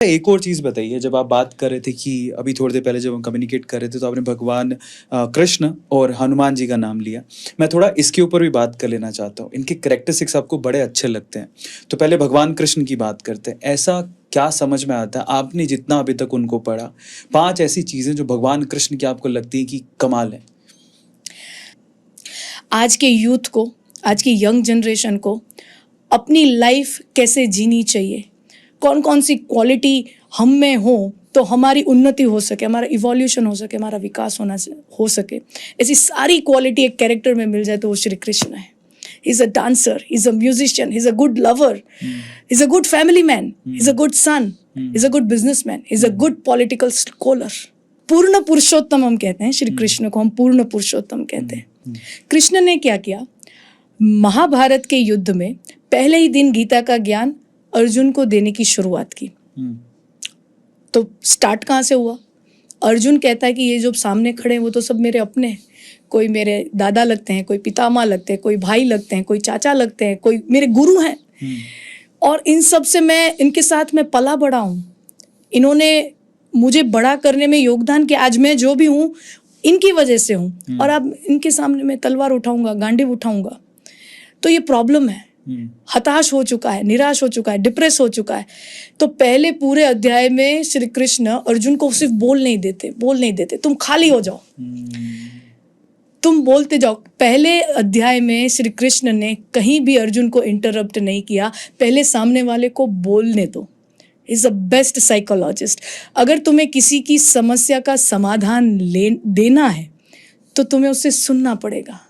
एक और चीज़ बताइए, जब आप बात कर रहे थे कि अभी थोड़ी देर पहले जब हम कम्युनिकेट कर रहे थे तो आपने भगवान कृष्ण और हनुमान जी का नाम लिया। मैं थोड़ा इसके ऊपर भी बात कर लेना चाहता हूँ। इनके कैरेक्टरिस्टिक्स आपको बड़े अच्छे लगते हैं। तो पहले भगवान कृष्ण की बात करते हैं। ऐसा क्या समझ में आता है, आपने जितना अभी तक उनको पढ़ा, 5 ऐसी चीज़ें जो भगवान कृष्ण की आपको लगती है कि कमाल है? आज के यूथ को, आज की यंग जनरेशन को अपनी लाइफ कैसे जीनी चाहिए, कौन कौन सी क्वालिटी हम में हो तो हमारी उन्नति हो सके, हमारा इवोल्यूशन हो सके, हमारा विकास हो सके, ऐसी सारी क्वालिटी एक कैरेक्टर में मिल जाए तो वो श्री कृष्ण है. He is a dancer, he is a musician, he is a good lover, he is a good family man, he is a good son, he is a good businessman, he is a good political scholar. पूर्ण पुरुषोत्तम हम कहते हैं श्री कृष्ण को, हम पूर्ण पुरुषोत्तम कहते हैं. कृष्ण ने क्या किया, महाभारत के युद्ध में पहले ही दिन गीता का ज्ञान अर्जुन को देने की शुरुआत की. तो स्टार्ट कहाँ से हुआ? अर्जुन कहता है कि ये जो सामने खड़े हैं वो तो सब मेरे अपने हैं. कोई मेरे दादा लगते हैं, कोई पितामह लगते हैं, कोई भाई लगते हैं, कोई चाचा लगते हैं, कोई मेरे गुरु हैं. और इन सब से मैं, इनके साथ मैं पला बड़ा हूँ. इन्होंने मुझे बड़ा करने में योगदान किया. आज मैं जो भी हूँ इनकी वजह से हूँ. और अब इनके सामने मैं तलवार उठाऊंगा, गांडीव उठाऊंगा. तो ये प्रॉब्लम है. हताश हो चुका है, निराश हो चुका है, डिप्रेस हो चुका है. तो पहले पूरे अध्याय में श्री कृष्ण अर्जुन को सिर्फ बोल नहीं देते, तुम खाली हो जाओ, तुम बोलते जाओ. पहले अध्याय में श्री कृष्ण ने कहीं भी अर्जुन को इंटरप्ट नहीं किया. पहले सामने वाले को बोलने दो. Is the best psychologist. अगर तुम्हें किसी की समस्या का समाधान देना है तो तुम्हें उससे सुनना पड़ेगा.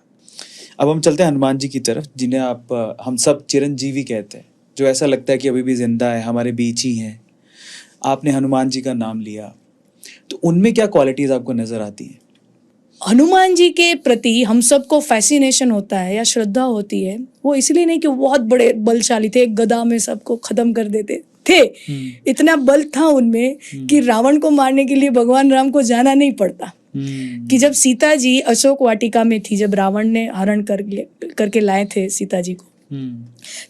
अब हम चलते हैं हनुमान जी की तरफ, जिन्हें आप हम सब चिरंजीवी कहते हैं, जो ऐसा लगता है कि अभी भी जिंदा है, हमारे बीच ही है. आपने हनुमान जी का नाम लिया, तो उनमें क्या क्वालिटीज आपको नजर आती हैं? हनुमान जी के प्रति हम सबको फैसिनेशन होता है या श्रद्धा होती है, वो इसलिए नहीं कि वो बहुत बड़े बलशाली थे, एक गदा में सबको खत्म कर देते थे. इतना बल था उनमें कि रावण को मारने के लिए भगवान राम को जाना नहीं पड़ता. कि जब सीता जी अशोक वाटिका में थी, जब रावण ने हरण करके लाए थे सीता जी को,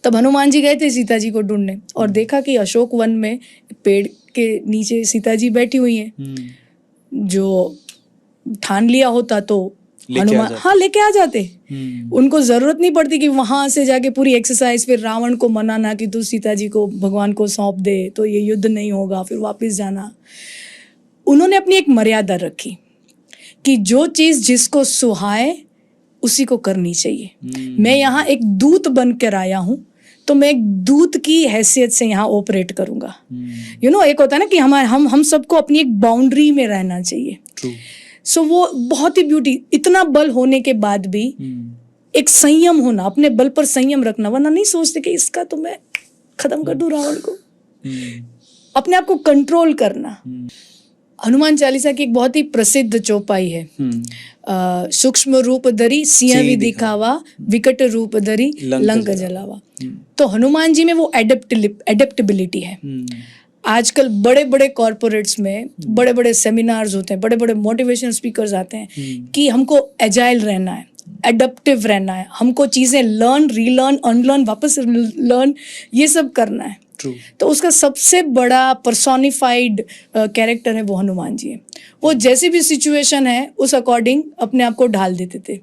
तब हनुमान जी गए थे सीता जी को ढूंढने और देखा कि अशोक वन में पेड़ के नीचे सीता जी बैठी हुई हैं. जो ठान लिया होता तो हनुमान लेके आ जाते. उनको जरूरत नहीं पड़ती कि वहां से जाके पूरी एक्सरसाइज, फिर रावण को मनाना कि तू सीता जी को भगवान को सौंप दे तो ये युद्ध नहीं होगा, फिर वापस जाना. उन्होंने अपनी एक मर्यादा रखी कि जो चीज जिसको सुहाए उसी को करनी चाहिए. मैं यहाँ एक दूत बनकर आया हूँ तो मैं एक दूत की हैसियत से यहाँ ऑपरेट करूंगा. एक होता है ना कि हम सबको अपनी एक बाउंड्री में रहना चाहिए. सो वो बहुत ही ब्यूटी. इतना बल होने के बाद भी एक संयम होना, अपने बल पर संयम रखना, वरना नहीं सोचते कि इसका तो मैं खत्म कर दूं रावण को. अपने आप को कंट्रोल करना. हनुमान चालीसा की एक बहुत ही प्रसिद्ध चौपाई है, सूक्ष्म रूप धरी सिंह भी दिखावा, विकट रूप धरी लंक जलावा. तो हनुमान जी में वो एडेप्टेबिलिटी है. आजकल बड़े बड़े कॉर्पोरेट्स में बड़े बड़े सेमिनार्स होते हैं, बड़े बड़े मोटिवेशनल स्पीकर्स आते हैं कि हमको एजाइल रहना है, एडप्टिव रहना है, हमको चीजें लर्न, रीलर्न, अनलर्न, वापस लर्न, ये सब करना है. तो उसका सबसे बड़ा पर्सोनिफाइड कैरेक्टर है वो हनुमान जी है. वो जैसी भी सिचुएशन है उस अकॉर्डिंग अपने आप को ढाल देते थे.